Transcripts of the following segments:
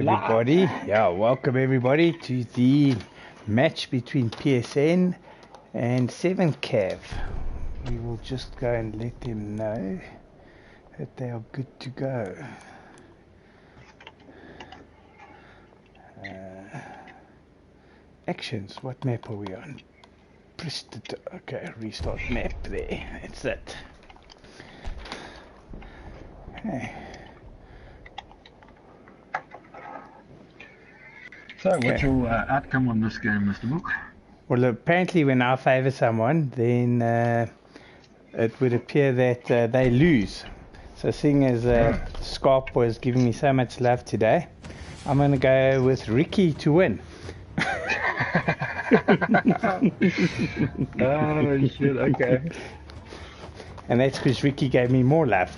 Everybody, yeah, welcome everybody to the match between PsN and 7Cav. We will just go and let them know that they are good to go. Actions, what map are we on? Okay, restart map there, that's it. Okay. So, what's your outcome on this game, Mr. Mook? Well, apparently when I favour someone, then it would appear that they lose. So seeing as Scarp was giving me so much love today, I'm going to go with Ricky to win. Oh, shit, okay. And that's because Ricky gave me more love.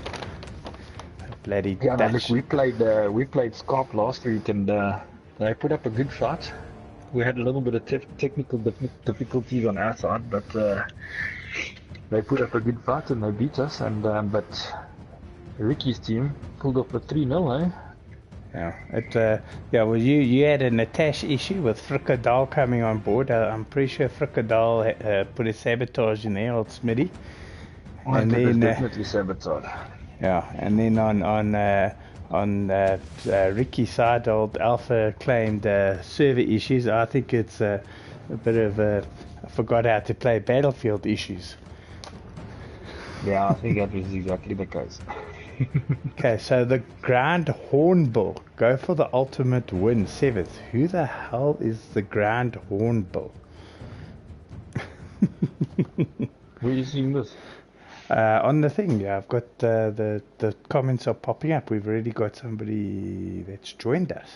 Bloody yeah, no, Dutch. look, we played Scarp last week and they put up a good fight. We had a little bit of technical difficulties on our side, but they put up a good fight and they beat us. And but Ricky's team pulled off a 3-0, eh? Yeah, well, you had a Natash issue with Frikadal coming on board. I'm pretty sure Frikadal put a sabotage in there, old Smitty. And then definitely sabotage. Yeah, and then on Ricky's side, old Alpha claimed server issues. I think it's a bit of I forgot how to play Battlefield issues. Yeah, I think that was exactly the case. Okay, so the Grand Hornbill, go for the ultimate win, 7th. Who the hell is the Grand Hornbill? Where are you seeing this? On the thing, yeah, I've got the comments are popping up. We've already got somebody that's joined us.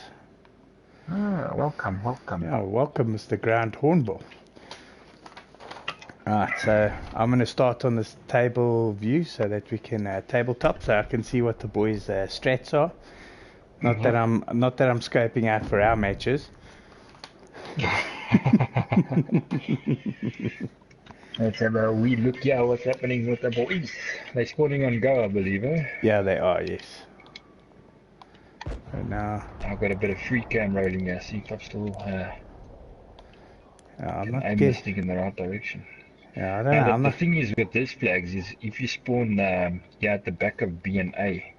Ah, welcome. Yeah, welcome, Mr. Grand Hornbill. Alright, so I'm going to start on this table view so that we can tabletop, so I can see what the boys' strats are. Not that I'm scoping out for our matches. Let's have a wee look here what's happening with the boys. They're scoring on go, I believe, eh? Yeah, they are, yes. So now I've got a bit of free cam rolling here, see if I've still I'm not aim this thing in the right direction. Yeah, I don't know. The thing is with these flags is if you spawn here at the back of B and A,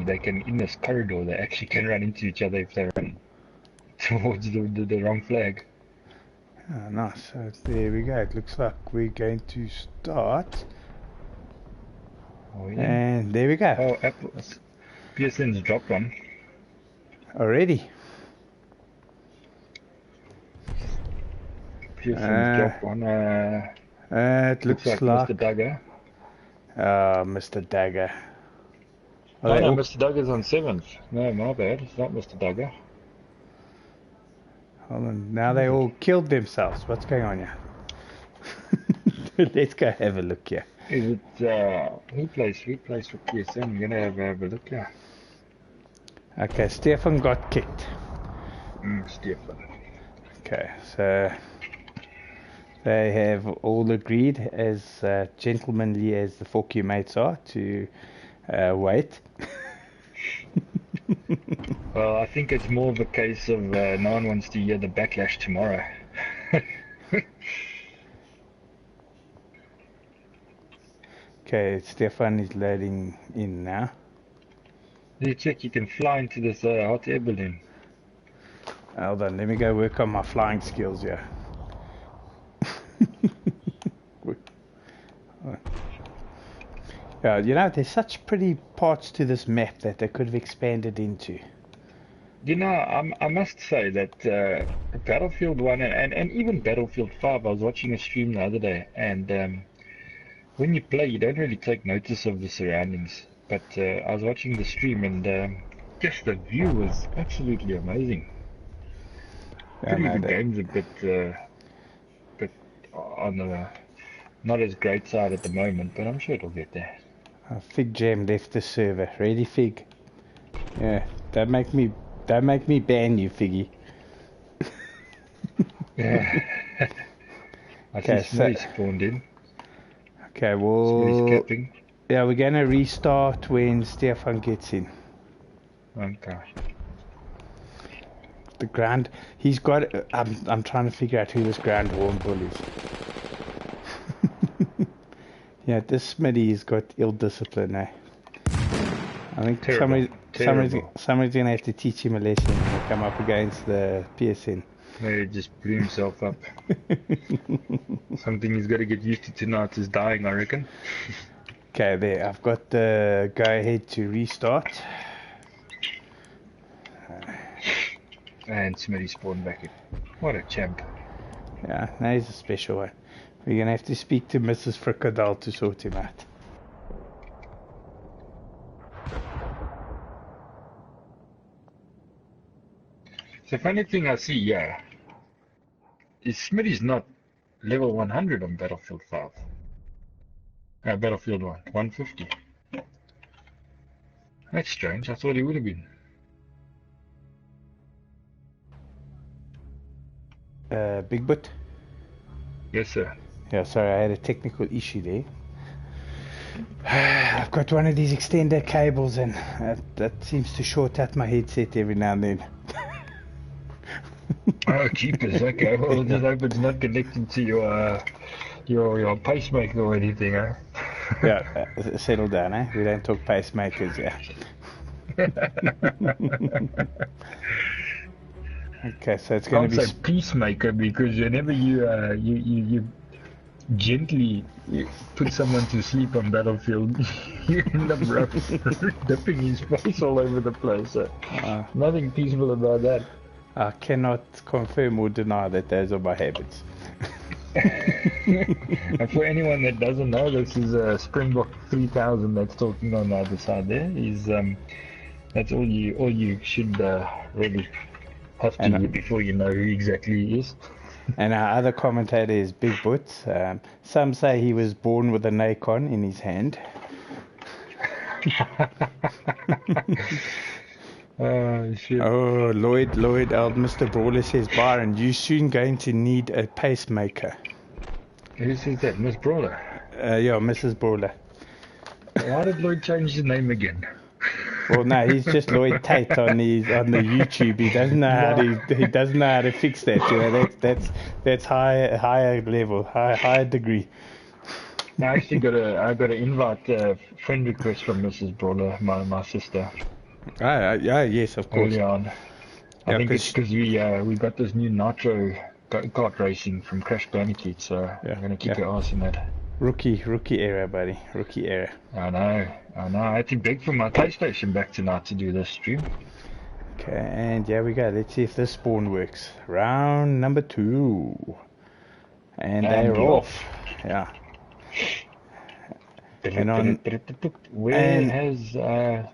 they can, in this corridor, they actually can run into each other if they run towards the wrong flag. Oh, nice. So there we go. It looks like we're going to start. Oh, yeah. And there we go. Oh, PsN's dropped one. Already? PsN's dropped one. It looks like Mr. Dagger. Mr. Dagger. Oh, no, Mr. Dagger's on 7th. No, my bad. It's not Mr. Dagger. Hold on. Now they all killed themselves. What's going on here? Let's go have a look here. Is it, who plays for PsN? We're going to have a look here. Okay, Stefan got kicked. Stefan. Okay, so they have all agreed, as gentlemanly as the 4Q mates are, to wait. Well, I think it's more of a case of no one wants to hear the backlash tomorrow. Okay, Stefan is loading in now. You check, you can fly into this hot air balloon. Hold on, let me go work on my flying skills here. Yeah, you know, there's such pretty parts to this map that they could have expanded into. You know, I must say that Battlefield 1 and even Battlefield 5, I was watching a stream the other day, and when you play, you don't really take notice of the surroundings. But I was watching the stream, and just the view was absolutely amazing. Yeah, the game's a bit on the not as great side at the moment, but I'm sure it'll get there. Fig Jam left the server. Ready, Fig? Yeah, don't make me ban you, Figgy. Yeah. I see Smitty spawned in. Okay, well, Smitty's capping. Yeah, we're gonna restart when Stefan gets in. Okay. the ground. He's got. I'm trying to figure out who this ground horn bull is. Yeah, this Smitty's got ill discipline, eh? I think somebody's gonna have to teach him a lesson when he come up against the PsN. He just blew himself up. Something he's got to get used to tonight is dying, I reckon. Okay, there. I've got the go ahead to restart. And Smitty spawned back in. What a champ. Yeah, that is a special one. We're gonna have to speak to Mrs. Fricadel to sort him out. The funny thing I see here is Smitty's not level 100 on Battlefield 5. Battlefield 1, 150. That's strange, I thought he would have been. Big Boot? Yes, sir. Yeah, sorry, I had a technical issue there. I've got one of these extender cables and that seems to short out my headset every now and then. Oh, jeepers, okay. Well, just hope it's not connected to your pacemaker or anything, eh? Yeah, settle down, eh? We don't talk pacemakers, yeah. Okay, so it's going to be... I'll say peacemaker because whenever you gently put someone to sleep on Battlefield, you end up dipping his face all over the place. So nothing peaceful about that. I cannot confirm or deny that those are my habits. And for anyone that doesn't know, this is Springbok 3000 that's talking on the other side there. That's all you should really have to do before you know who exactly he is. And our other commentator is Big Boots. Some say he was born with a Nacon in his hand. Shit. Oh, Lloyd, Mr. Brawler says, Byron, you're soon going to need a pacemaker. Who says that? Miss Brawler? Yeah, Mrs. Brawler. Why did Lloyd change his name again? Well, no, he's just Lloyd Tate on the YouTube. He doesn't know how to fix that. You know, that's higher level, higher degree. I actually I got an invite friend request from Mrs. Brawler, my sister. Yes, of course. Early on. I think it's because we got this new Nitro kart racing from Crash Bandicoot, so I'm gonna keep your ass in that. Rookie era, buddy. Rookie era. I know. I had to beg for my PlayStation back tonight to do this stream. Okay, and here we go. Let's see if this spawn works. Round number 2. And they're off. Yeah. Where has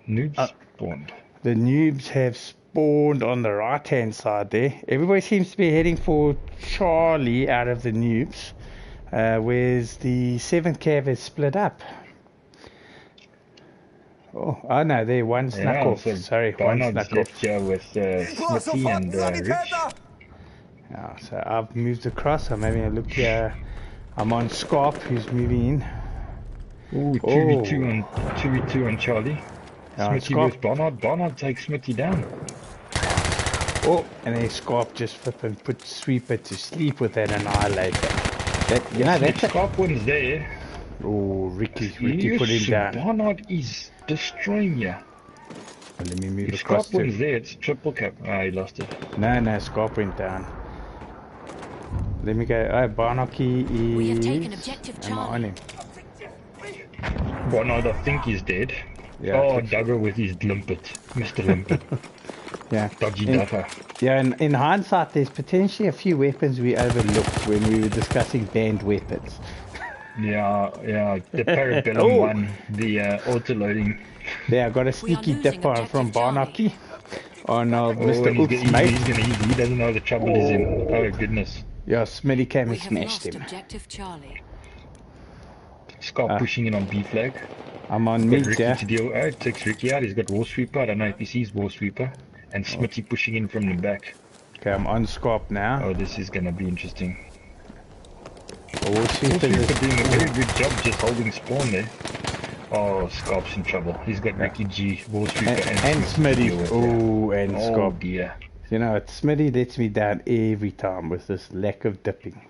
noobs spawned? The noobs have spawned on the right-hand side there. Everybody seems to be heading for Charlie out of the noobs. Whereas the 7th cav is split up. Oh no, there, one snuck off. Sorry, one snuck off. With Smitty and Rich. Yeah, so I've moved across. I'm having a look here. I'm on Scarp, who's moving in. Ooh, 2v2 on Charlie. Smitty with Barnard. Barnard takes Smitty down. Oh, and then Scarp just flipping put Sweeper to sleep with that Annihilator. That's Scarp one's there. Oh, Ricky put him down. Barnard is destroying you. Well, let me move if across. Scarp one's there, it's triple cap. He lost it. No, Scarp went down. Let me go. Barnocky is... We have taken objective Charlie. On him. Barnard, I think he's dead. Yeah, Duggar with his limpet. Mr. Limpet. Yeah. Dodgy duffer. Yeah, in hindsight, there's potentially a few weapons we overlooked when we were discussing banned weapons. Yeah, the Parabellum one, the auto-loading. Yeah, I got a sneaky dip on from Barnocky on Mr. Oops, mate. He doesn't know the trouble he's in. Oh, goodness. Yeah, Smitty came and smashed him. Objective Charlie. Scarp pushing in on B flag. I'm on mid, Ricky yeah. to deal. It takes Ricky out. He's got War Sweeper. I don't know if he sees War Sweeper. And Smitty pushing in from the back. Okay, I'm on Scarp now. Oh, this is going to be interesting. War Sweeper doing a very good job just holding spawn there. Oh, Scarp's in trouble. He's got Ricky G, War Sweeper, and Smitty. Oh, and Scarp. Oh dear. You know, Smitty lets me down every time with this lack of dipping.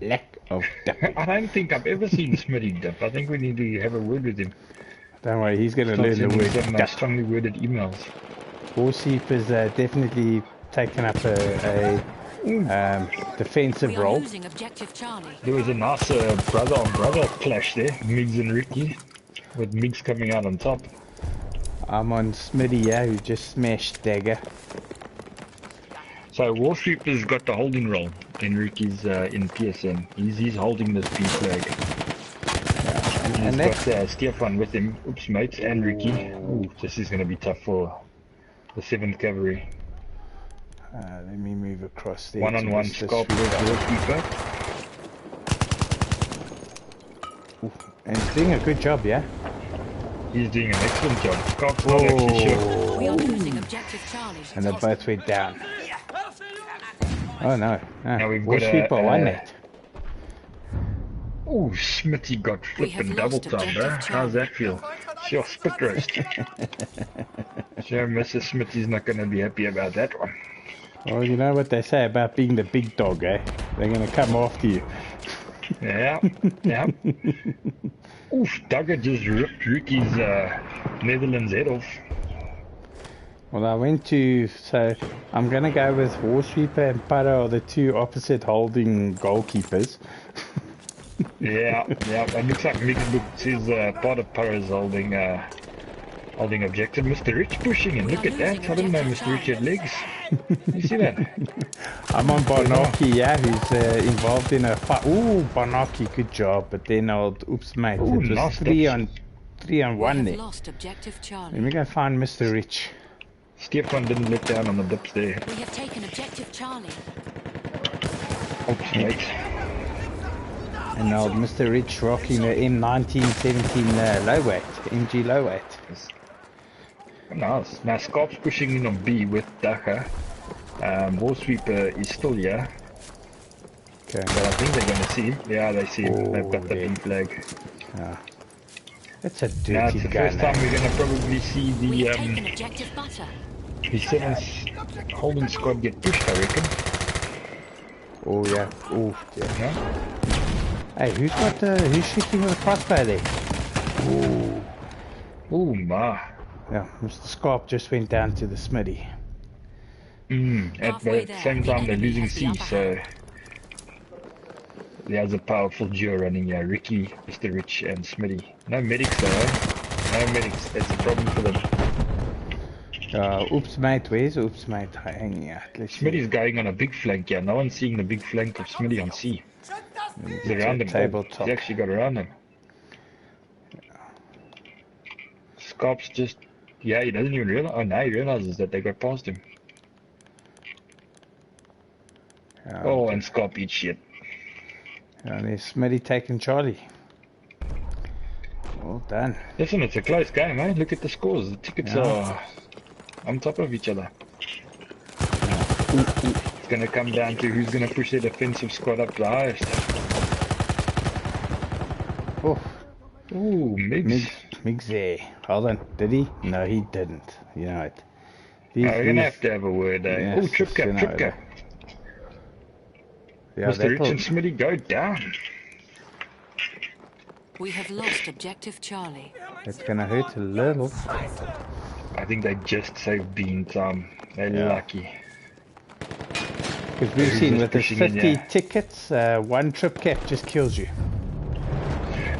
Lack of dipping. I don't think I've ever seen Smitty dip. I think we need to have a word with him. Don't worry, he's going to Start learn the sending word some dip. strongly worded emails. Horseheap has definitely taken up a defensive We are role. losing objective Charlie. There was a nice brother-on-brother clash there, Migs and Ricky, with Migs coming out on top. I'm on Smitty, yeah, who just smashed Dagger. So Warsweeper's got the holding role. Enrique's in PsN. He's holding this B flag. And He's got Stefan with him. Oops, mates, and Ricky. Ooh, this is going to be tough for the 7th Cavalry. let me move across there. One-on-one Scarp with Warsweeper. And he's doing a good job, yeah? He's doing an excellent job. Scarp's not actually sure. We are losing objective Charlie. And they both went down. Oh no, Now we've got Warsweeper won that. Ooh, Smitty got flippin' double lost time, bro. objective How's that feel? Sure, spit roast. Sure, Mrs. Smitty's not going to be happy about that one. Well, you know what they say about being the big dog, eh? They're going to come after you. Yeah, yeah. Oof, Duggar just ripped Ricky's Netherlands head off. Well, I went to, so I'm going to go with Warsweeper and Para are the two opposite holding goalkeepers. Yeah, yeah. It looks like Mixed Book says part of Para's holding objective. Mr. Rich pushing in. Look at that. I didn't know Mr. Rich had legs. You see that? I'm on Barnaki, yeah, who's involved in a fight. Ooh, Barnaki, good job. But then old, oops, mate, Ooh, it was nice three on We one have there. lost objective Charlie. Let me go find Mr. Rich. Stefan didn't let down on the dips there. We have taken objective Charlie. Oops, mate. And old Mr. Rich rocking the M1917 low weight, MG low weight. Nice. Now Scarp's pushing in on B with Dagger. Warsweeper is still here. Okay. But I think they're going to see him. Yeah, they see him. Oh, They've got the yeah. B flag. Yeah. That's a dirty Now it's the gun. first time we're going to probably see We have taken the objective Butter. 7th holding squad get pushed, I reckon. Oh yeah. Oh yeah. No? Hey, who's shooting with a crossbow there? Ooh, ma. Yeah, Mr. Scarp just went down to the Smitty. At Halfway the there, same the time they're enemy losing has the C, upper so there's a powerful duo running here. Ricky, Mr. Rich, and Smitty. No medics though, eh? No medics. That's a problem for them. Oops, mate. Where's Oops, mate? Hanging out. Let's see. Smitty's going on a big flank here. No one's seeing the big flank of Smitty on C. He's around him. Tabletop. He's actually got around him. Scarp's just... Yeah, he doesn't even realize... Oh, now he realizes that they got past him. Oh, and Scarp eats shit. There's Smitty taking Charlie. Well done. Listen, it's a close game, eh? Look at the scores. The tickets are on top of each other. It's going to come down to who's going to push their defensive squad up the highest. Oh, Ooh, Migs. Migs there. Hold on. Did he? No, he didn't. You know it. We're going to have to have a word, eh? Yes, Oh, Tripka. Yeah, Mr. Rich and Smitty go down. We have lost objective Charlie. It's going to hurt a little. I think they just saved Bean time. They're lucky. Because we've seen with the pushing in, 50 yeah. tickets, one trip cap just kills you.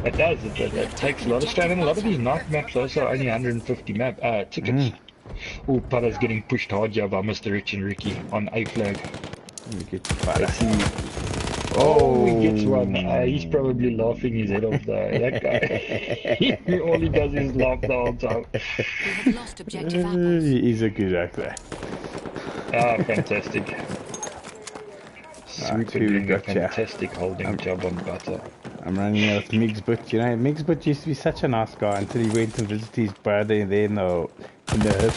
It does. It takes a lot of strain, and a lot of these night maps also only 150 tickets. Oh, Para's getting pushed hard here by Mr. Rich and Ricky on A flag. Let me get to Para. Let's see. Oh, he gets one. He's probably laughing his head off, that guy. All he does is laugh the whole time. We have lost objective apples. He's a good actor. Ah, fantastic. Super who we doing a got here? fantastic holding job on Butter. I'm running out of Migsbutt. You know, Migsbutt used to be such a nice guy until he went to visit his brother there in the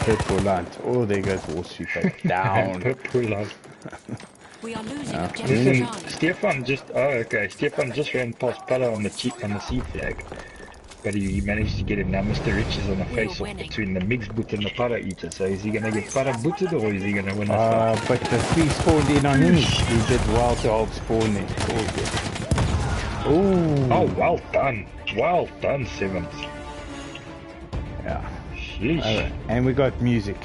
hip land. Oh, there goes Warsweeper down. We are losing objective Listen, Charlie. Stefan just... Oh, okay. Stefan just ran past Para on the C flag. But he managed to get him. Now Mr. Rich is on a We were face-off winning. between the mixed boot and the para eater. So is he going to get para booted or is he going to win this fight? But the 3 spawned in on him. He did well to hold spawn there. Ooh. Oh, well done. Well done, Sevens. Yeah. Sheesh. And we got music.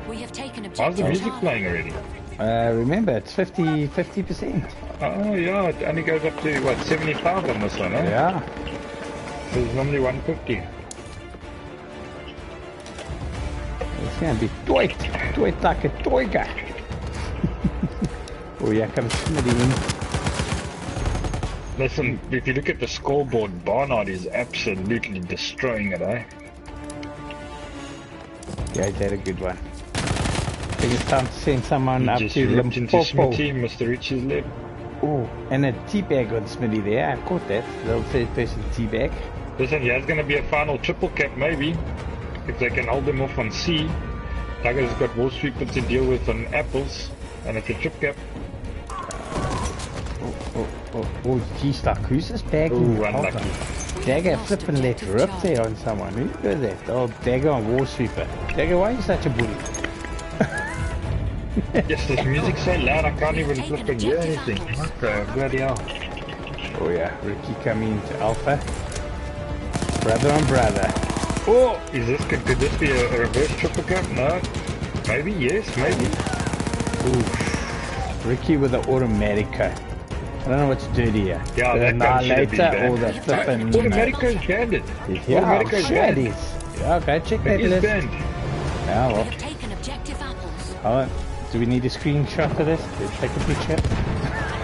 We have taken How's objective the music Charlie. playing already? Remember, it's 50%. Oh, yeah, it only goes up to, what, 75 on this one, huh? Yeah. So it's normally 150. It's going to be toit like a toy guy. Oh, yeah, comes Smitty in. Listen, if you look at the scoreboard, Barnard is absolutely destroying it, eh? Yeah, he had a good one. I think it's time to send someone He up just to ripped into Limpopo. Smitty, Mr. Rich's left. Oh, and a teabag on Smitty there. I caught that. The third person teabag. Listen, yeah, it's going to be a final triple cap, maybe. If they can hold them off on C. Tiger's got Wall Sweeper to deal with on apples. And it's a trip cap. Oh, geez, like, who's this bag? Ooh, unlucky. Dagger flipping let rip there on someone. Who did that? Oh, Dagger on War Sweeper. Dagger, why are you such a bully? Yes, this music's so loud I can't even flip and hear anything. What the bloody hell? Oh yeah, Ricky coming to Alpha. Brother on brother. Oh, could this be a reverse triple cap? No. Maybe, yes, maybe. Ooh. Ricky with the Automatica. I don't know what's dirtier. Yeah, the that gun should have been Annihilator or banned. the flipping... Automatico's banned it. Yeah, I'm Automatico's sure it banned. is. Yeah, go check that It is list. banned. Yeah, We well. have taken objective apples. Hold on. Do we need a screenshot of this? Let's take a picture.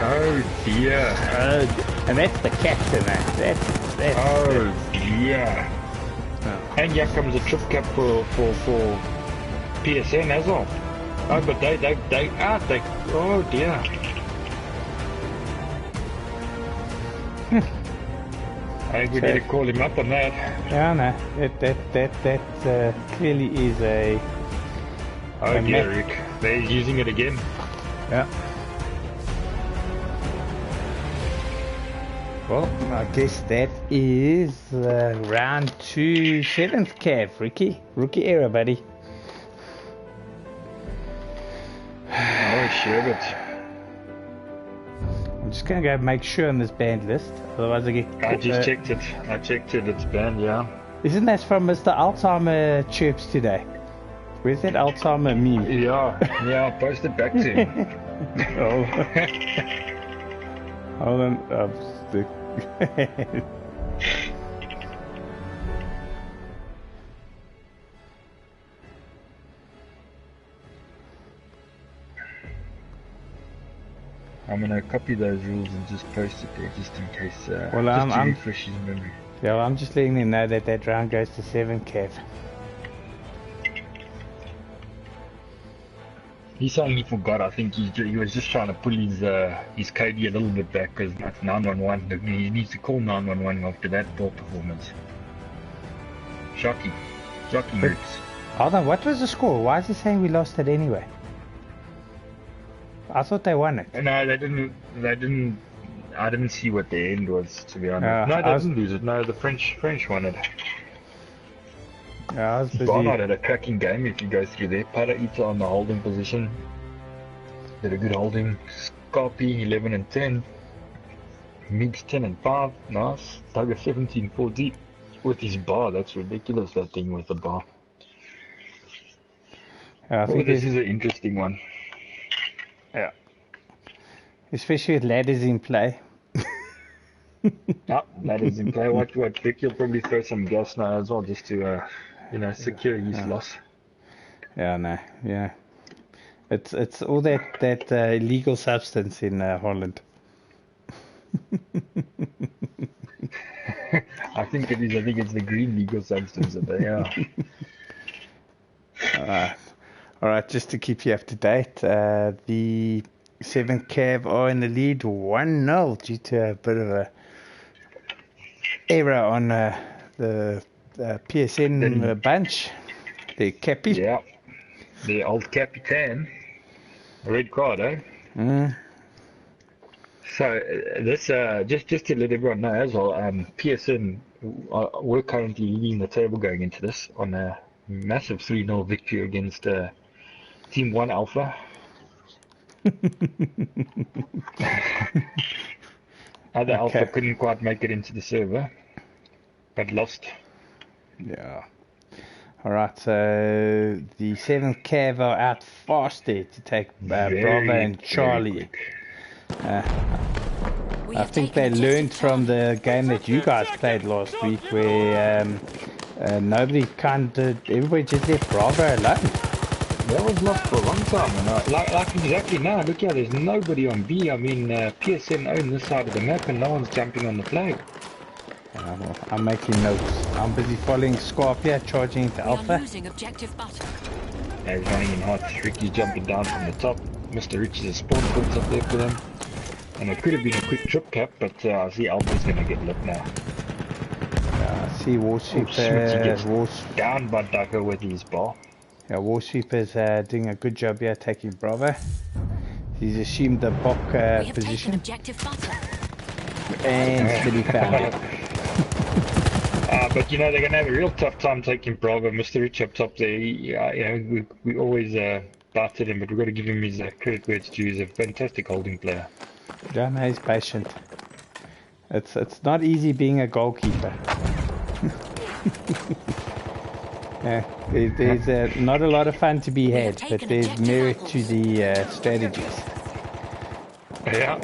Oh dear. And that's the captain, eh? That's Oh dear. Oh. And here comes a trip cap for PsN as well. Oh, but they oh dear. I think we need to call him up on that. Yeah, no, that clearly is a... Oh a dear, map. Rick. They're using it again. Yeah. Well, I guess that is round 2, 7th Cav, Ricky. Rookie error, buddy. Oh, Sherbet. I'm just going to go make sure on this banned list, otherwise I get... I just checked it. I checked it. It's banned, yeah. Isn't that from Mr. Alzheimer Chirps today? Where's that Alzheimer meme? Yeah, yeah, I'll post it back to him. Oh. Hold on. I'm stuck. I'm gonna copy those rules and just post it there, just in case. Well, just to I'm refresh his memory. yeah, well, I'm just letting them know that that round goes to 7 Cav. He's saying he forgot. I think he was just trying to pull his KD a little bit back because that's 911. He needs to call 911 after that poor performance. Shocking roots. Hold on, what was the score? Why is he saying we lost it anyway? I thought they won it. No, they didn't. I didn't see what the end was, to be honest. No, I they was- didn't lose it. No, the French won it. Yeah, I was busy. Barnard had a cracking game if you go through there. Para Ita on the holding position. Did a good holding. Scarpy 11 and 10. Migs 10 and 5. Nice. Tiger 17 4 deep. With his bar. That's ridiculous, that thing with the bar. Yeah, I Oh, think this it's- is an interesting one. yeah. Especially with ladders in play. Ah, that is in play. Watch, Vic, you'll probably throw some gas now as well, just to, secure his loss. Yeah, no, yeah. It's all that illegal substance in Holland. I think it is. I think it's the green legal substance that they are. All right, just to keep you up to date, the 7th Cav are in the lead 1-0 due to a bit of a error on the PsN bunch. The Cappy. Yeah. The old Capitan. Red card, eh? So this just to let everyone know as well, PsN we're currently leading the table going into this on a massive 3-0 victory against Team 1 Alpha. Other Alpha couldn't quite make it into the server, but lost. Yeah. Alright, so the 7th Cav are out fast there to take Bravo and Charlie. I think they learned from the game that you guys played last week where everybody just left Bravo alone. That was lost for a long time, and like exactly now, look here, there's nobody on B. I mean, PsN own this side of the map and no one's jumping on the flag. I'm making notes. I'm busy following Scorpia, charging into Alpha. Losing objective butter. Yeah, he's running in hot. Ricky's jumping down from the top. Mr. Rich is a spawn points up there for them. And it could have been a quick trip cap, but I see Alpha's going to get lit now. I see Warsweeper gets down by Duggar with his ball. Yeah, Warsweeper's doing a good job here taking Bravo. He's assumed the Bok position. Objective butter. And Smitty found it. But you know, they're going to have a real tough time taking Bravo. Mr. Rich up top there, you know, we always doubted him, but we've got to give him his credit where it's due. He's a fantastic holding player. Yeah, no, he's patient. It's not easy being a goalkeeper. Yeah, there's not a lot of fun to be had, but there's merit to the strategies. Yeah.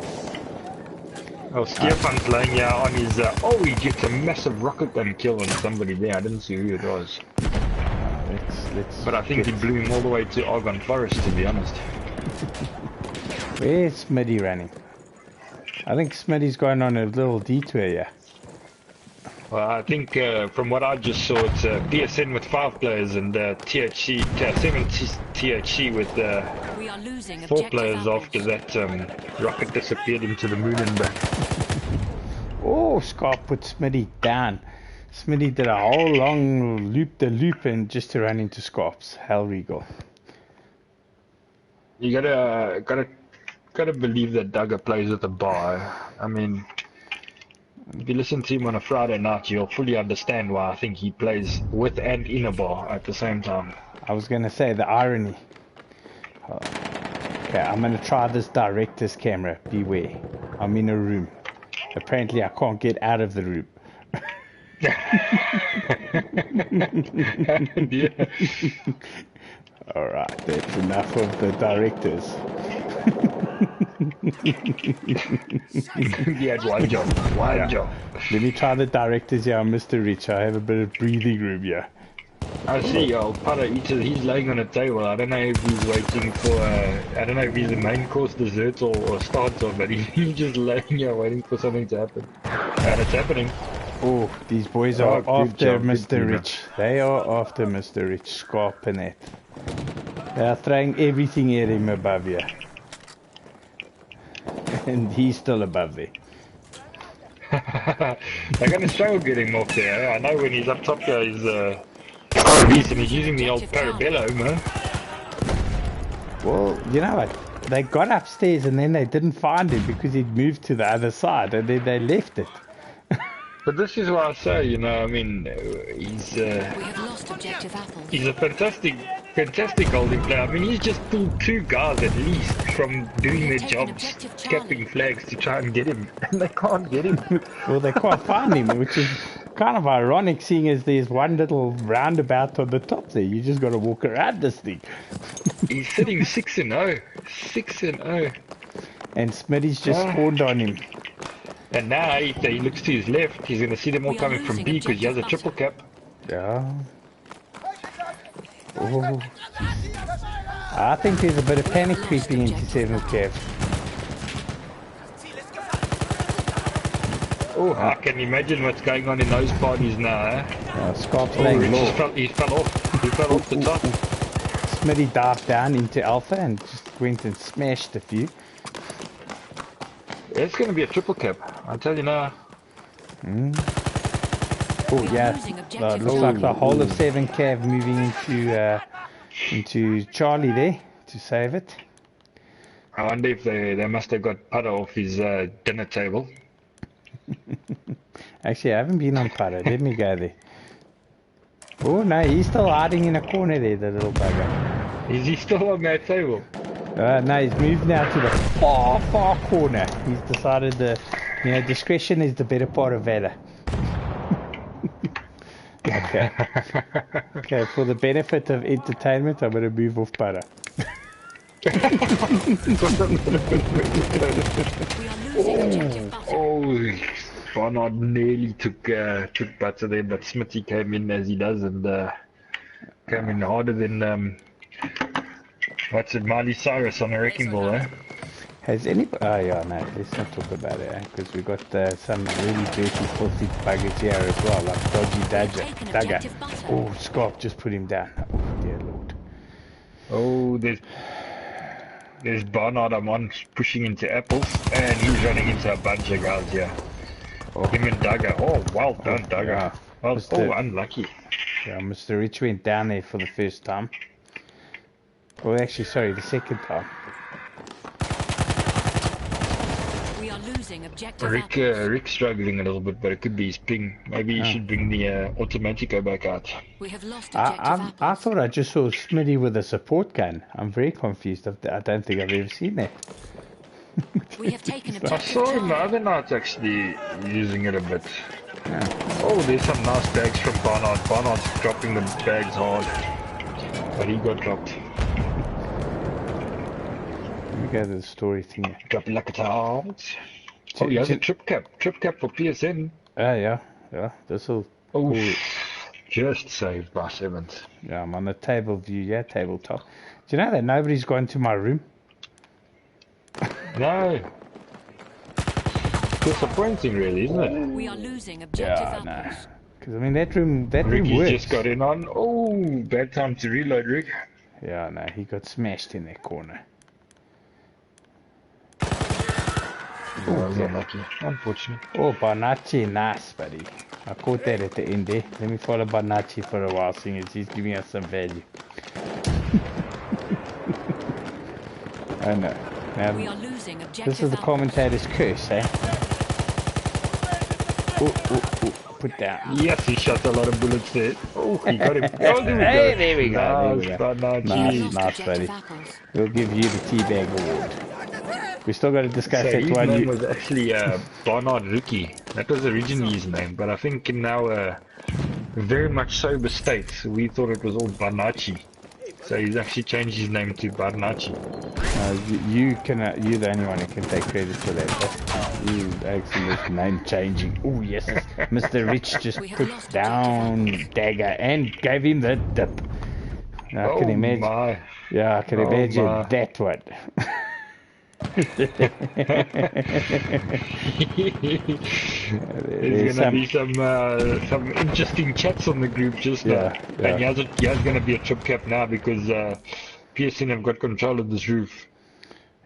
Oh, Stefan's laying here on his... he gets a massive rocket gun kill on somebody there. I didn't see who it was. But I think he blew him all the way to Argonne Forest, to be honest. Where's Smitty running? I think Smitty's going on a little detour here. Well, I think from what I just saw, it's PsN with 5 players and THC, 7 THC with 4 players after that rocket disappeared into the moon and back. Oh, Scar put Smitty down. Smitty did a whole long loop and just to run into Scarps. Hell regal. You gotta believe that Duggar plays at the bar. I mean, if you listen to him on a Friday night, you'll fully understand why I think he plays with and in a bar at the same time. I was going to say the irony. Okay, I'm going to try this director's camera. Beware. I'm in a room. Apparently I can't get out of the room. Alright, that's enough of the directors. He had one job. Let me try the directors here, Mr. Rich. I have a bit of breathing room here. I see, Pata he's laying on a table. I don't know if he's waiting for, I don't know if he's the main course, dessert or starter, but he's just laying here waiting for something to happen. And it's happening. Oh, these boys are after Mr. Rich. They are after Mr. Rich. Scarp and that. They are throwing everything at him above here. And he's still above there. They're going to struggle getting him off there. I know when he's up top there, he's using the old Parabello, man. Well, you know what? They got upstairs and then they didn't find him because he'd moved to the other side and then they left it. But this is why I say, you know, I mean, he's a fantastic holding player. I mean, he's just pulled 2 guys at least from doing their jobs, capping flags to try and get him, and they can't get him. Well, they can't find him, which is kind of ironic, seeing as there's one little roundabout on the top there. You just got to walk around this thing. He's sitting 6-0, 6-0, and Smitty's just spawned on him. And now, if he looks to his left, he's going to see them all coming from B because he has a triple cap. Yeah. Oh. I think there's a bit of panic creeping into 7th Cav. Oh, I can imagine what's going on in those parties now, eh? Scarp's laying low. He fell off the top. Smitty dived down into Alpha and just went and smashed a few. It's going to be a triple cap, I tell you now. Oh yeah, looks like the whole of 7 Cav moving into Charlie there to save it. I wonder if they must have got Putter off his dinner table. Actually, I haven't been on Para. Let me go there. Oh no, he's still hiding in a corner there, the little bugger. Is he still on that table? No, he's moved now to the far corner. He's decided that, discretion is the better part of valor. Okay. Okay, for the benefit of entertainment, I'm going to move off Para. We are losing objective butter. Oh, Barnard nearly took Butter there, but Smithy came in as he does and came in harder than what's it, Miley Cyrus on the wrecking ball, eh? Has anybody... Oh yeah, no, let's not talk about it, because we got some really dirty, filthy buggers here as well, like Dodgy Dugger. Oh, Scarp just put him down. Oh, dear Lord. Oh, there's Barnard Amon pushing into apples, and he's running into a bunch of guys here. Him and Dugger. Oh, well done, Dugger. Yeah. Well, unlucky. Yeah, Mr. Rich went down there for the first time. Well, actually, sorry, the second time. We are losing objective Rick's struggling a little bit, but it could be his ping. Maybe he should bring the Automatico back out. We have lost objective I thought I just saw Smitty with a support gun. I'm very confused. I don't think I've ever seen that. We have taken I objective saw him the Charlie. other night actually using it a bit. Oh, there's some nice bags from Barnard. Barnard's dropping the bags hard, but he got dropped. Let me go to the story thing. Dropping like a child. Oh, he has a trip cap for PSN. Oh, yeah. This'll... Oh, just saved by 7th. Yeah, I'm on the table view, yeah, tabletop. Do you know that nobody's gone to my room? No. Disappointing, really, isn't it? We are losing objective Yeah, no. apples. Because, I mean, that room Ricky's works. just got in on. Oh, bad time to reload, Rick. Yeah, no, he got smashed in that corner. Oh, he's unlucky. Unfortunate. Oh, Barnacci, nice, buddy. I caught that at the end there. Let me follow Barnacci for a while, seeing as he's giving us some value. I know. We Now, are losing objective this is the apples. commentator's curse, eh? Oh, put down. Yes, he shot a lot of bullets there. Oh, he got him. Oh, there we go. Hey, there we go. Nice, There we go. Barnard. We Nice. have lost Nice, objective buddy. apples. We'll give you the teabag award. We still got to discuss So that his one. name was actually Barnard Ricky. That was originally his name, but I think in our very much sober state, we thought it was all Barnacci. So he's actually changed his name to Barnacci. You're the only one who can take credit for that. You actually was name changing. Oh yes, Mr. Rich just We have put lost down Dagger and gave him the dip. I can imagine. My. Yeah, I can Oh, imagine my. that one. There's gonna be some interesting chats on the group just now. Yeah. And he has gonna be a trip cap now because PSN have got control of this roof.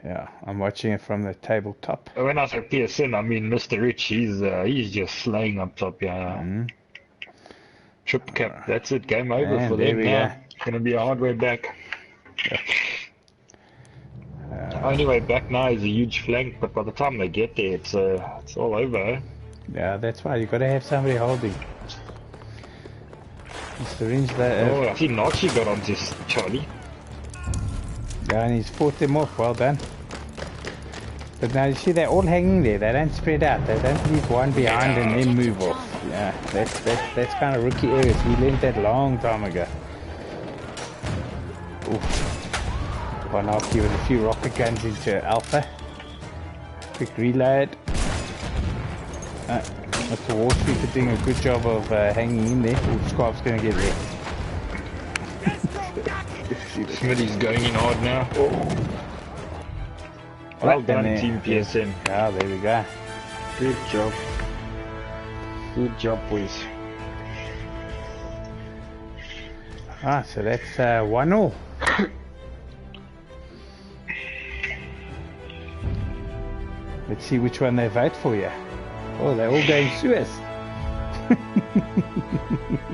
Yeah, I'm watching it from the tabletop. When I say PSN, I mean Mr. Rich. He's just slaying up top. Yeah. Trip cap. That's it. Game over And for there them we now. go. It's gonna be a hard way back. Only way back now is a huge flank, but by the time they get there, it's all over. Eh? Yeah, that's why you got to have somebody holding. Mr. Ringe, Oh, I see Nachi got onto Charlie. yeah, and he's fought them off. Well done. But now you see they're all hanging there. They don't spread out. They don't leave one behind and then move off. Yeah, that's kind of rookie areas. We learned that long time ago. Oof. Barnacci with a few rocket guns into Alpha. Quick reload. Mr. Wall Street is doing a good job of hanging in there. Oh, Scarp's going to get there. Smitty's going in hard now. Oh. Well done, Team PSN. Ah, there we go. Good job. Good job, boys. Ah, so that's 1-0. Let's see which one they vote for you. Oh, they're all going Suez.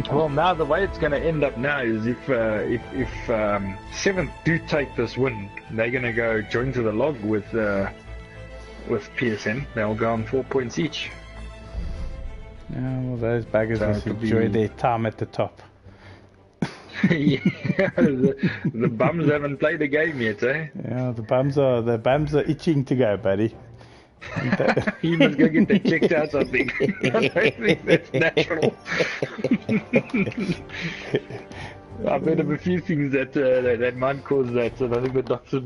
Oh, Well, now the way it's going to end up now is if 7th do take this win, they're going to go join to the log with PsN. They'll go on 4 points each. Yeah, well, those buggers must enjoy their time at the top. Yeah, the bums haven't played a game yet, eh? Yeah, the bums are itching to go, buddy. You must go get that checked out, I think. I think that's natural. I've heard of a few things that might cause that, and I think the doctor's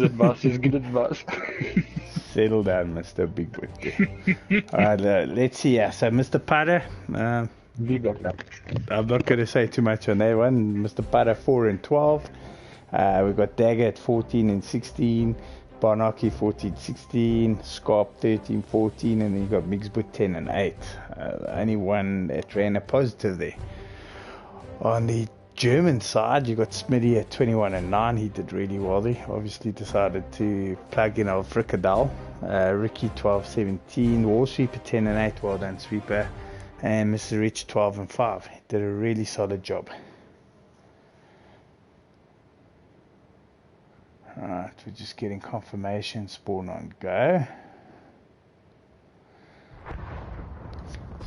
advice is good advice. Settle down, Mr. Bigwood. Alright, let's see. So, Mr. Potter, I'm not going to say too much on that one. Mr. Potter 4 and 12. We've got Dagger at 14 and 16. Barnaki 14-16, Scarp 13-14, and then you got Mixboot 10 and 8. The only one that ran a positive there. On the German side, you got Smitty at 21 and 9. He did really well there. Obviously decided to plug in old Frikadal. Ricky 12-17, Wall Sweeper 10 and 8. Well done, Sweeper. And Mr. Rich 12 and 5. He did a really solid job. Alright, we're just getting confirmation. Spawn on go.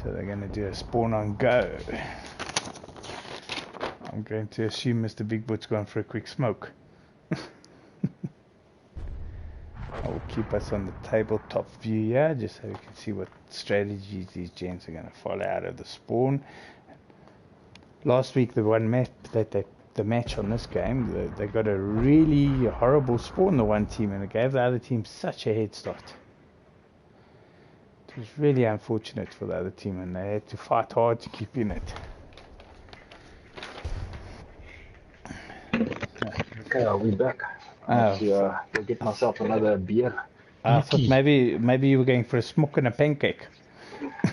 So they're going to do a spawn on go. I'm going to assume Mr. Bigboot's gone for a quick smoke. I will keep us on the tabletop view here, just so we can see what strategies these gents are going to follow out of the spawn. Last week, the one match that the match on this game, they got a really horrible spawn, the one team, and it gave the other team such a head start. It was really unfortunate for the other team, and they had to fight hard to keep in it. Okay, I'll be back. I'll get myself another beer. I thought maybe you were going for a smoke and a pancake.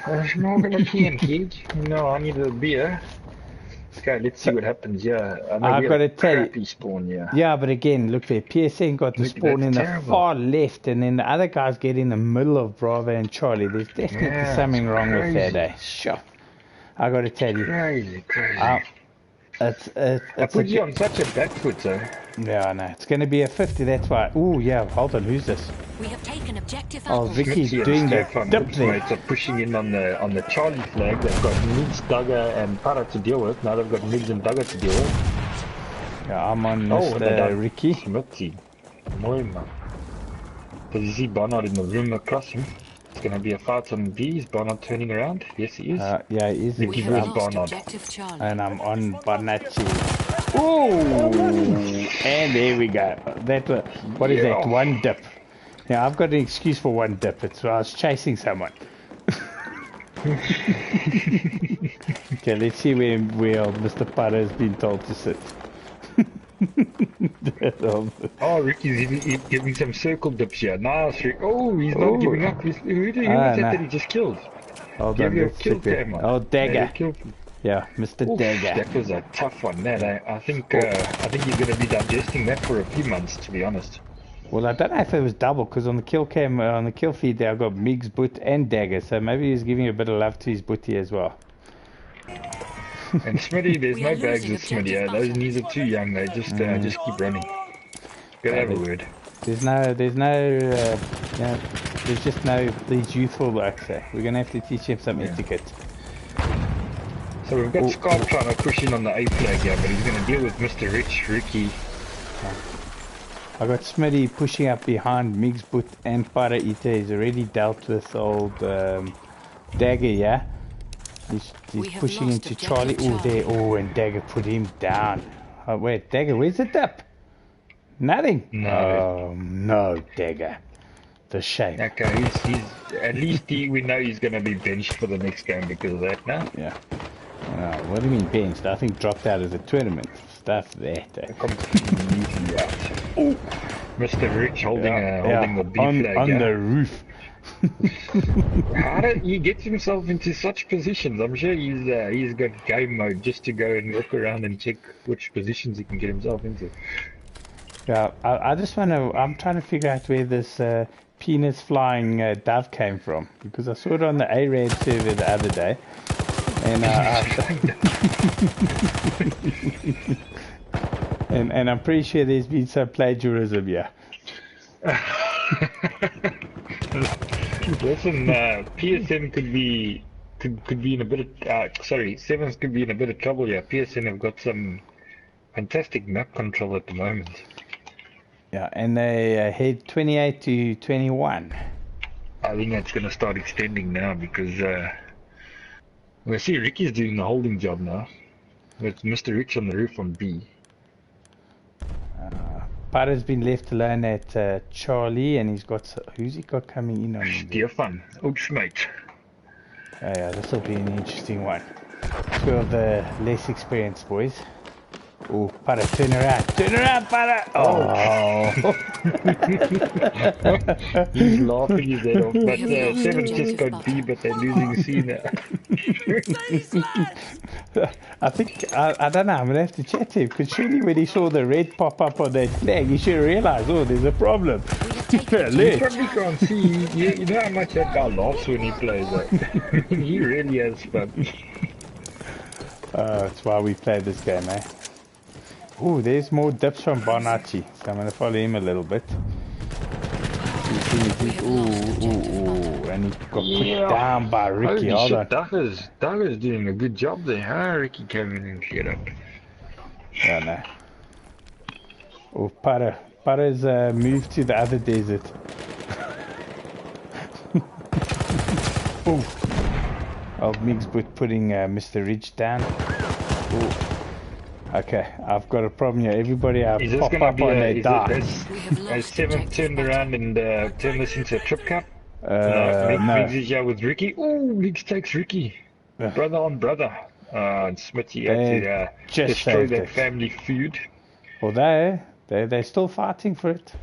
A smoke and a pancake? No, I need a beer. Okay, let's see what happens. Yeah, I've got to tell you. Spawn, yeah. Yeah, but again, look there. PsN got the spawn in the far left, and then the other guys get in the middle of Bravo and Charlie. There's definitely something wrong with that, eh? Sure. I got to tell you. Crazy. I put you on such a back foot, though. Yeah, I know. It's going to be a 50, that's why. Oh, yeah, hold on. Who's this? We have taken objective. Oh, Vicky's doing the dip there. Mates are pushing in on the Charlie flag. They've got Migs, Duggar, and Para to deal with. Now they've got Migs and Duggar to deal with. Yeah, I'm on Mr. Ricky. Smithy. Mooi, man. Does you see Barnard in the room across him? It's going to be a fight on B. Is Barnard turning around? Yes, he is. Yeah, he is. Ricky versus Barnard. And I'm on Barnacci. Ooh! And there we go. What is that? One dip. Yeah, I've got an excuse for one dip. It's I was chasing someone. Okay, let's see where Mr. Potter has been told to sit. Oh, Ricky's giving some circle dips here. Nice, Rick. Oh, he's not giving up. Who was that he just killed? Hold on, let's check that. Oh, Dagger. Yeah, Mr. Dagger. That was a tough one. I think he's going to be digesting that for a few months, to be honest. Well, I don't know if it was double, because on the kill cam, on the kill feed there, I got Migs, Boot, and Dagger, so maybe he's giving a bit of love to his booty as well. And Smitty, there's no bags with Smitty. Those knees are too young. They just keep running. Gotta have a word. There's just no these youthful blokes there. We're gonna have to teach him some etiquette. So we've got Scarp trying to push in on the A flag here, but he's gonna deal with Mr. Ricky. I got Smitty pushing up behind Migs, Boot, and Para Ite. He's already dealt with old Dagger, yeah? He's pushing into Charlie. Oh, there. Oh, and Dagger put him down. Oh, wait, Dagger, where's the dip? Nothing. No. Oh, no, Dagger. The shame. Okay, he's at least we know he's going to be benched for the next game because of that now. Yeah. What do you mean benched? I think dropped out of the tournament. Stuff that. Completely out. Oh, Mr. Rich holding the B flag on the roof. How did he get himself into such positions? I'm sure he's got game mode just to go and look around and check which positions he can get himself into. Yeah, I just want to. I'm trying to figure out where this penis flying dove came from, because I saw it on the ARAD server the other day, And and I'm pretty sure there's been some plagiarism here. Listen, PSN could be in a bit of Sevens could be in a bit of trouble here. PSN have got some fantastic map control at the moment. Yeah, and they head 28 to 21. I think that's going to start extending now because we see Ricky's doing the holding job now. With Mr. Rich on the roof on B. Para's been left alone at Charlie, and he's got who's he got coming in on him? Stefan, oops mate. Oh yeah, this will be an interesting one. Two of the less experienced boys. Oh, Para, turn around, Para! Oh! He's laughing his head off, but Seven just got B, but they're losing C now. I think, I don't know, I'm going to have to chat to him, because surely when he saw the red pop up on that flag, he should have realised, oh, there's a problem. You probably can't see, you know how much that guy laughs when he plays that. He really has fun. That's why we play this game, eh? Oh, there's more dips from Bonacci, so I'm going to follow him a little bit. Ooh, and he got put down by Ricky. Holy shit, Duggar's doing a good job there, huh? Ricky came in and cleared up. Yeah, no. Oh, Para's moved to the other desert. Oh, Miggs putting Mr. Ridge down. Ooh. Okay, I've got a problem here. Everybody pop up on their die. Has Seven turned around and turned this into a trip cap? No. Miggs is here with Ricky. Ooh, Miggs takes Ricky. Brother on brother. And Smitty had to destroy that family feud. Although, they're still fighting for it.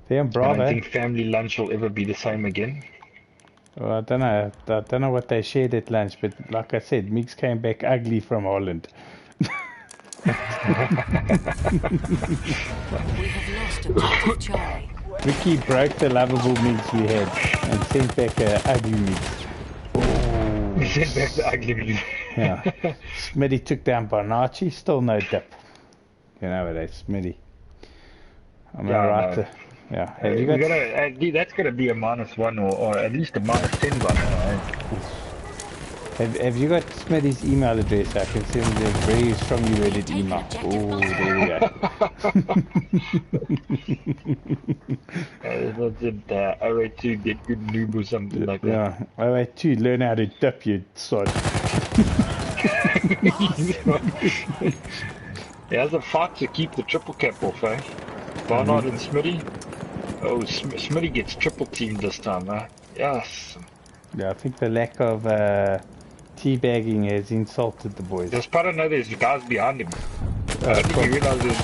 They and brother. I don't think family lunch will ever be the same again. Well, I don't know what they shared at lunch, but like I said, Miggs came back ugly from Holland. We have lost objective Charlie. Ricky broke the lovable Miggs we had and sent back a ugly Miggs. Oh. Sent back the ugly Miggs. Yeah. Smitty took down Bonacci, still no dip. You know what that's Smitty. I'm gonna write the... Yeah. Have you got... that's gotta be a -1 or at least a -10 one. Have you got Smitty's email address? I can send him a very strongly worded email. Oh, there we go. That's it, 082 get good noob or something like that. Yeah, 082 learn how to dip, you sod. There's a fight to keep the triple cap off, eh? Barnard and Smitty. Oh, Smitty gets triple teamed this time, huh? Yes. Yeah, I think the lack of teabagging has insulted the boys. Does Para know there's guys behind him? I don't think he realizes.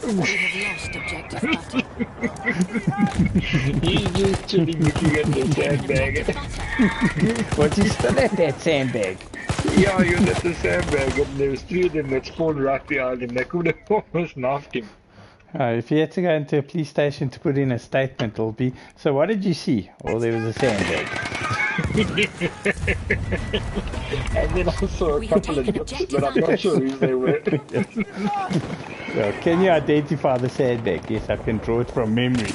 We have lost objective Butter. He's just chilling looking at the sandbag. What's he still at that sandbag? Yeah, he was at the sandbag and there was 3 of them that spawned right behind him. They could have almost knifed him. If you had to go into a police station to put in a statement, it'll be, so what did you see? Oh, there was a sandbag. And then I saw a couple of ducks, but I'm not sure who they were. So, can you identify the sandbag? Yes, I can draw it from memory.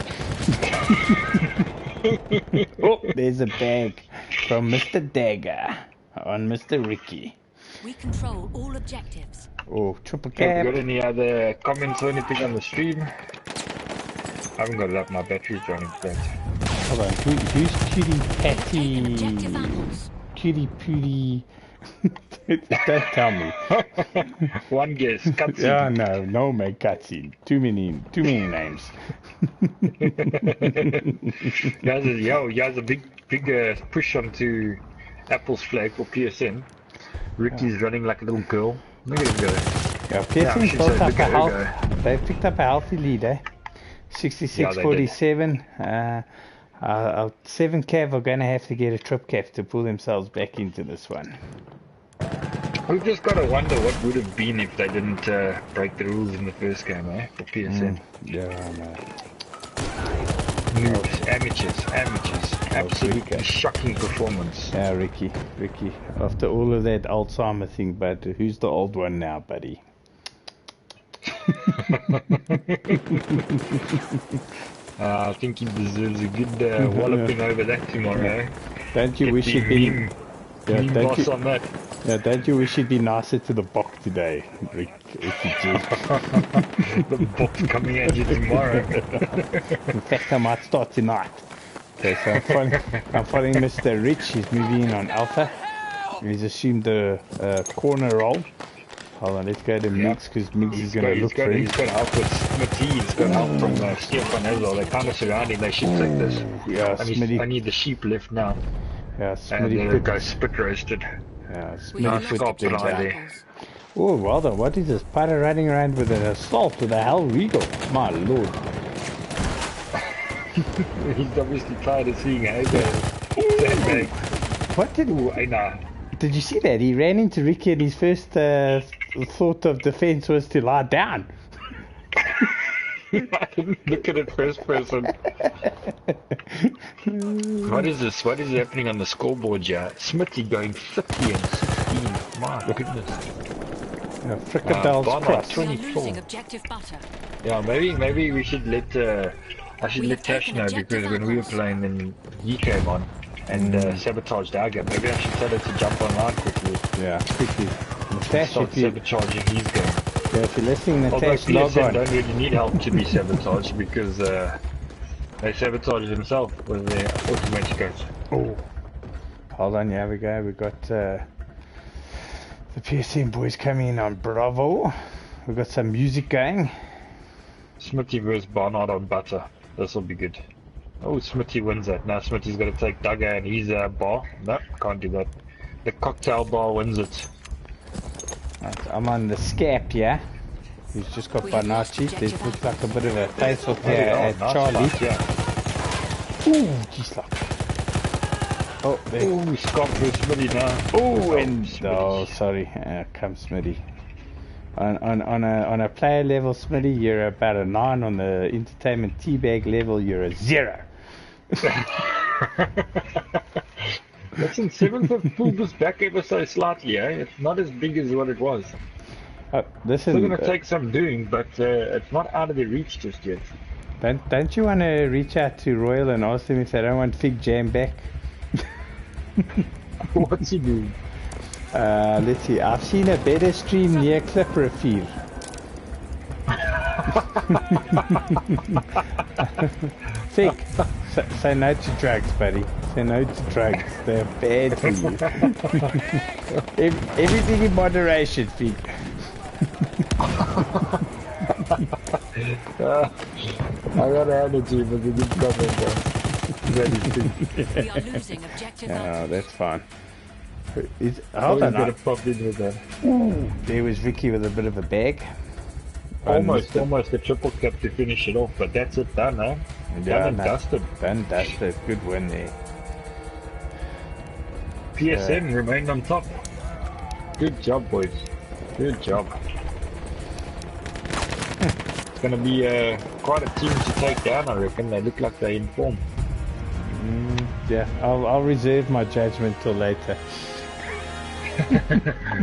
Oh, there's a bag from Mr. Dagger on Mr. Ricky. We control all objectives. Oh, triple Have you cap. got any other comments or anything on the stream? I haven't got it up, my battery's running flat. Hold on, who's Cutie Patty? Objective apples. Cutie Pootie? Don't tell me. One guess, cutscene. Yeah, no, man, cutscene. Too many names. There's a big push onto Apple's flag for PSN. Ricky's running like a little girl. Look at him go. Yeah, PsN built up they've picked up a healthy lead, eh? 66-47. Our 7 Cav are going to have to get a trip cap to pull themselves back into this one. We've just got to wonder what would have been if they didn't break the rules in the first game, eh? For PSN. Yeah, I know. Noobs, amateurs. Absolutely shocking performance. Yeah, Ricky. After all of that Alzheimer thing, but who's the old one now, buddy? I think he deserves a good walloping over that tomorrow. Don't you Get wish the you'd been... meme Yeah, boss on that. don't you wish you'd be nicer to the Bok today, Ricky G? The box coming at you tomorrow. In fact, I might start tonight. Okay, so I'm following Mr. Rich. He's moving in on Alpha. He's assumed the corner role. Hold on, let's go to Miggs, because Miggs is going to look for him. He's got help with Smitty. He's got help from Stefan as well. They're kind of surrounding. They should take this. Yeah, I need the sheep left now. Yeah, And there Smitty we go, spit roasted. Yeah, We have Smitty lost put objective them down. apples. Oh, well done. What is this? Pirate running around with an assault with a Hell Regal. My lord. He's obviously tired of seeing Hago. What did... Ooh, I know. Did you see that? He ran into Ricky and his first thought of defense was to lie down. I didn't look at it first person. What is this? What is happening on the scoreboard here? Smitty going 50 and 16. My goodness. Frickadel's Barnard cross. We are 24. losing objective butter. Yeah, maybe we should let I should We let have Tash taken know objective because when we were apples. playing then he came on and sabotaged our game. Maybe I should tell her to jump online quickly. Yeah, quickly. Natasha, Start sabotaging his game. if you're listening, Although Natasha, log PsN on. don't really need help to be sabotaged because they sabotage themselves with their automatic. Oh. Hold on, yeah, we go. We got the PsN boys coming in on Bravo. We've got some music going. Smitty versus Barnard on butter. This will be good. Oh, Smitty wins that. Now Smitty's got to take Duggar and his bar. No, can't do that. The cocktail bar wins it. Right, I'm on the Scap, yeah. He's just got We have lost Banachi. This objective looks like a bit of a face-off Oh, here yeah, at nice Charlie. fight, yeah. Ooh, geez, look. Oh, there. Oh, Scott versus Smitty now. Oh, and Smitty. oh, sorry, come Smitty. On a player level, Smitty, you're about a 9. On the entertainment teabag level, you're a 0. Listen, 7th have pulled this back ever so slightly, eh? It's not as big as what it was. Listen, Still going to take some doing, but it's not out of their reach just yet. don't you want to reach out to Royal and ask them if they don't want Fig Jam back? What's he doing? Let's see. I've seen a better stream near Clipperfield. Fig, say no to drugs, buddy. Say no to drugs. They're bad for you. Everything in moderation, Fig. I got to hand it to him as a good comment. We are losing objective Oh, apples. that's fine. Hold on. Got to pop in with that. There was Vicky with a bit of a bag. Almost a triple cap to finish it off, but that's it done, huh? Done and dusted. Done dusted. Good win there. PsN remained on top. Good job, boys. Good job. It's going to be quite a team to take down, I reckon. They look like they're in form. Yeah, I'll reserve my judgment till later.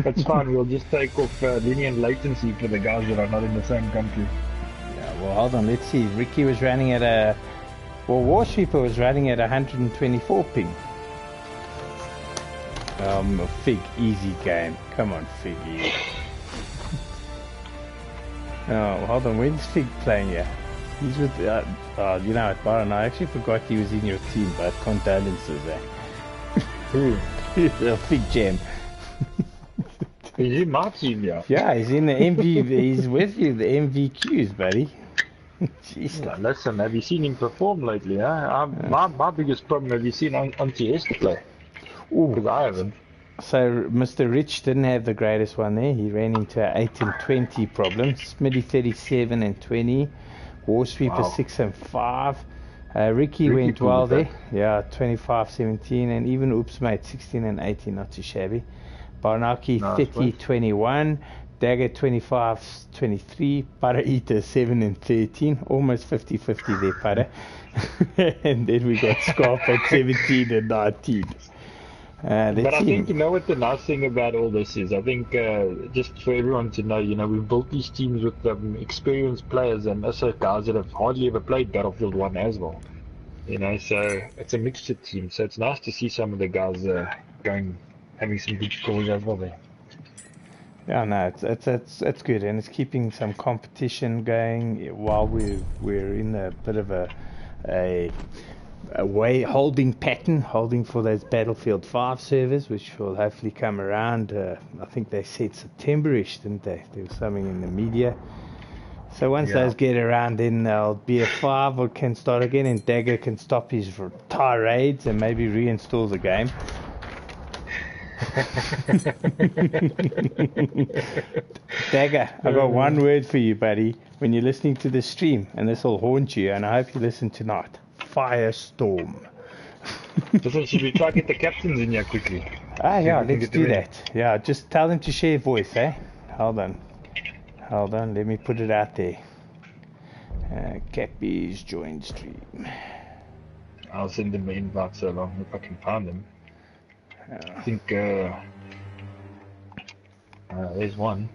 That's fine. We'll just take off lenient latency for the guys that are not in the same country. Yeah, well, hold on. Let's see. Ricky was running at Warsweeper was running at 124 ping. Fig, easy game. Come on, Figgy. Oh, hold on. When's Fig playing here? He's with, you know what, Byron, I actually forgot he was in your team, but condolences, eh? Who? Fig Jam. He's in my team, yeah. Yeah, he's in the MV, he's with you, the MVQs, buddy. Jeez. Now, listen, have you seen him perform lately, huh? My biggest problem, have you seen Auntie Esther play? Because I haven't. So Mr. Rich didn't have the greatest one there. He ran into an 8 and 20 problem. Smitty 37 and 20. Warsweeper 6 and 5. Ricky went well there. Yeah, 25, 17. And even Oops Mate 16 and 18, not too shabby. Barnaki 30, 21. Dagger 25-23, Para Eater 7 and 13, almost 50-50 there, Para. And then we got Scarp at 17 and 19. But I think, you know what the nice thing about all this is, I think just for everyone to know, you know, we've built these teams with experienced players and also guys that have hardly ever played Battlefield 1 as well. You know, so it's a mixture team. So it's nice to see some of the guys having some good scores as well there. Yeah, no, it's good, and it's keeping some competition going while we're in a bit of a way holding for those Battlefield 5 servers, which will hopefully come around. I think they said Septemberish, didn't they? There was something in the media. So once those get around, then there'll be a 5 or can start again, and Dagger can stop his tirades and maybe reinstall the game. Dagger, I got one word for you, buddy. When you're listening to the stream, and this will haunt you, and I hope you listen tonight. Firestorm. So should we try to get the captains in here quickly? Yeah, let's do that. Yeah, just tell them to share voice, eh? Hold on, let me put it out there. Cappy's join stream. I'll send them an invite so long if I can find them. I think there's one.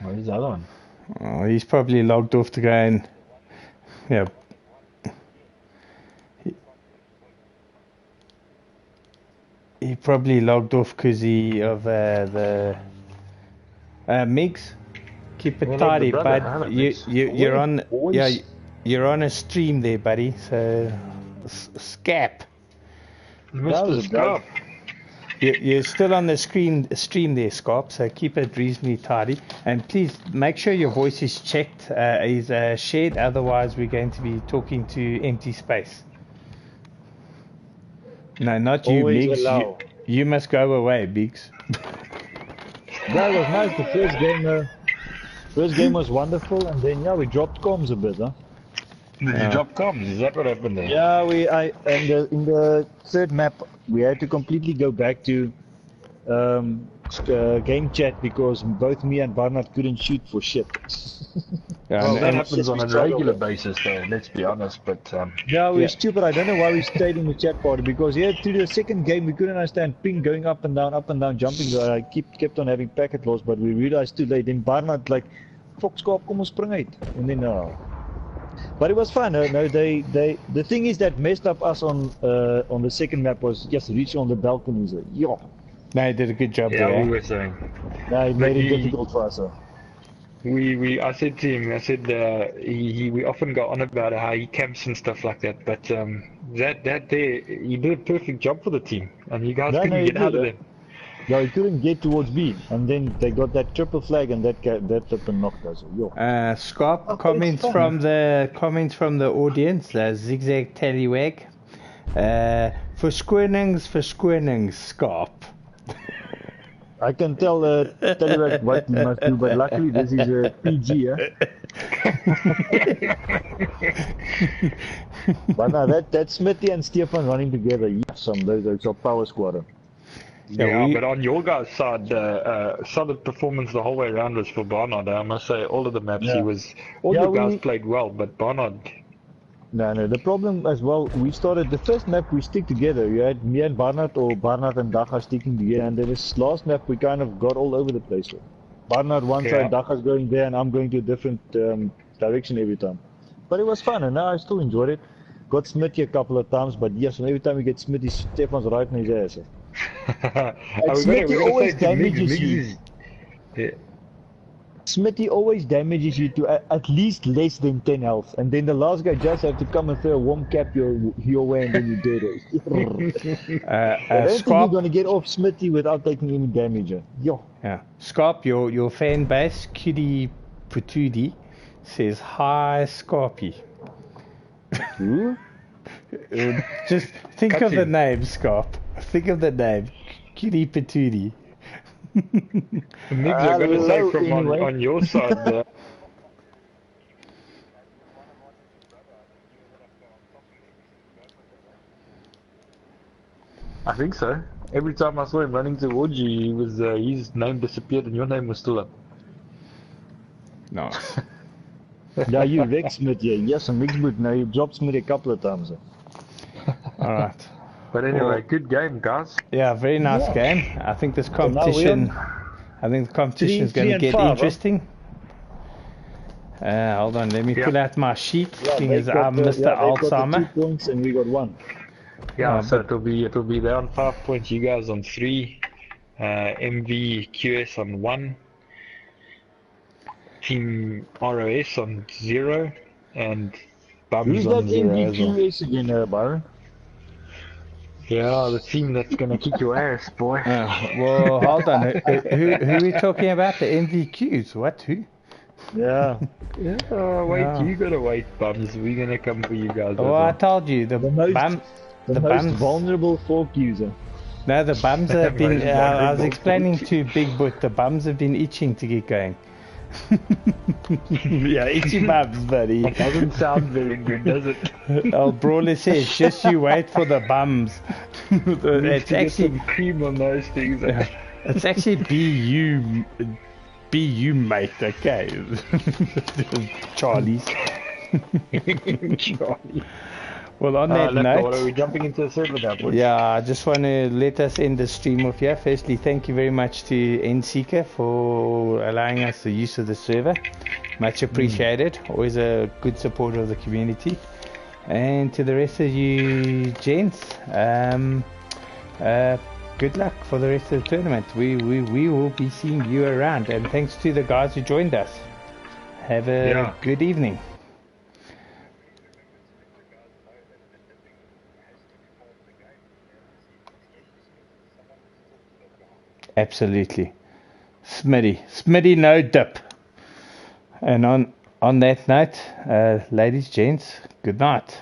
Where's the other one? Oh, he's probably logged off to go and he probably logged off because of the Migs. Keep it tidy, bud. You're on you're on a stream there, buddy. So scap. Mr. Scarp. You're still on the stream there, Scarp, so keep it reasonably tidy. And please make sure your voice is checked, is shared, otherwise we're going to be talking to empty space. No, not you, Biggs. You must go away, Biggs. That was nice. The first game was wonderful, and then we dropped comms a bit, huh? Did you drop comms? Is that what happened there? Yeah, in the third map we had to completely go back to game chat because both me and Barnard couldn't shoot for shit. Well, that happens on a regular basis, though. Let's be honest. But we're stupid. I don't know why we stayed in the chat party because to the second game we couldn't understand ping going up and down, jumping. So I kept on having packet loss, but we realized too late. Then Barnard like, "Fox, kom ons spring uit," and then but it was fun. The thing is that messed up us on the second map was just reaching on the balconies. No, he did a good job there. Yeah, we were saying. No, it made it difficult for us. I said to him, we often go on about how he camps and stuff like that, but he did a perfect job for the team, and you guys couldn't get out of them. Yeah, he couldn't get towards B, and then they got that triple flag, and that up and knocked us. Scarp, comments from the audience. Zigzag Tallywag. Verskoonings, Scarp. I can tell Tallywag what he must do, but luckily this is a PG, yeah. But now that Smithy and Stefan running together, those are power squad. But on your guys' side, solid performance the whole way around was for Barnard. I must say, all of the maps you guys played well, but Barnard. No. The problem as well, we started the first map we stick together. You had me and Barnard or Barnard and Dacha sticking together, and then this last map we kind of got all over the place. Barnard one side, Dacha's going there, and I'm going to a different direction every time. But it was fun, and I still enjoyed it. Got Smitty a couple of times, but yes, and every time we get Smitty, Stefan's right in his ass. Smitty always damages you. Yeah. Smitty always damages you to at least less than 10 health, and then the last guy just have to come and throw a warm cap your way, and then you dead it. I don't think you're gonna get off Smitty without taking any damage. Yeah. Scarp, your fan base, Kitty Patudi, says hi, Scarpy. Who? Just think of the name, Scarp. Think of the name, Kitty Patudi. Migs, I'm going to say from on your side. I think so. Every time I saw him running towards you, he was his name disappeared and your name was still up. Nice. Yeah, you Rex Smith, yeah. Yes, and Rex Smith. Now you've dropped Smith a couple of times. All right. But anyway, Well, good game, guys. yeah, very nice Yeah. game. I think this now we're competition. on I think the competition is 3 going to and get 5, huh? interesting. Hold on, let me Yeah. pull out my sheet. Yeah, Seeing they've as got I'm the, Mr. yeah, they've got the 2 Alzheimer. points and we got 1. Yeah, so but it'll be there on 5 points, you guys on 3, MVQS on 1, Team ROS on 0, and Bums Who's that on 0 as well. MVQS again, Byron? Yeah, the team that's gonna kick your ass, boy. well, hold on. Who are we talking about? The MVQs? What? Who? Yeah. Yeah, wait, Yeah. you gotta wait, Bums. We're gonna come for you guys as Oh, I well. told you the The most, bum. the The most bums. vulnerable fork user. No, the bums have been. Most I was vulnerable. explaining to Big Boot. The bums have been itching to get going. Yeah, itchy bums, buddy. It doesn't sound very good, does it? Old Brawler says, just you wait for the bums. Need It's to get actually, some cream on those things. it's actually BU mate. Okay, Charlie's. Charlie. Well, on that What are note, we jumping into a server now, boys? yeah, I just want to let us end the stream off here. Firstly, thank you very much to NSeeker for allowing us the use of the server. Much appreciated. Always a good supporter of the community. And to the rest of you gents, good luck for the rest of the tournament. We will be seeing you around. And thanks to the guys who joined us. Have a good evening. Absolutely. Smitty no dip. And on that note, ladies, gents, good night.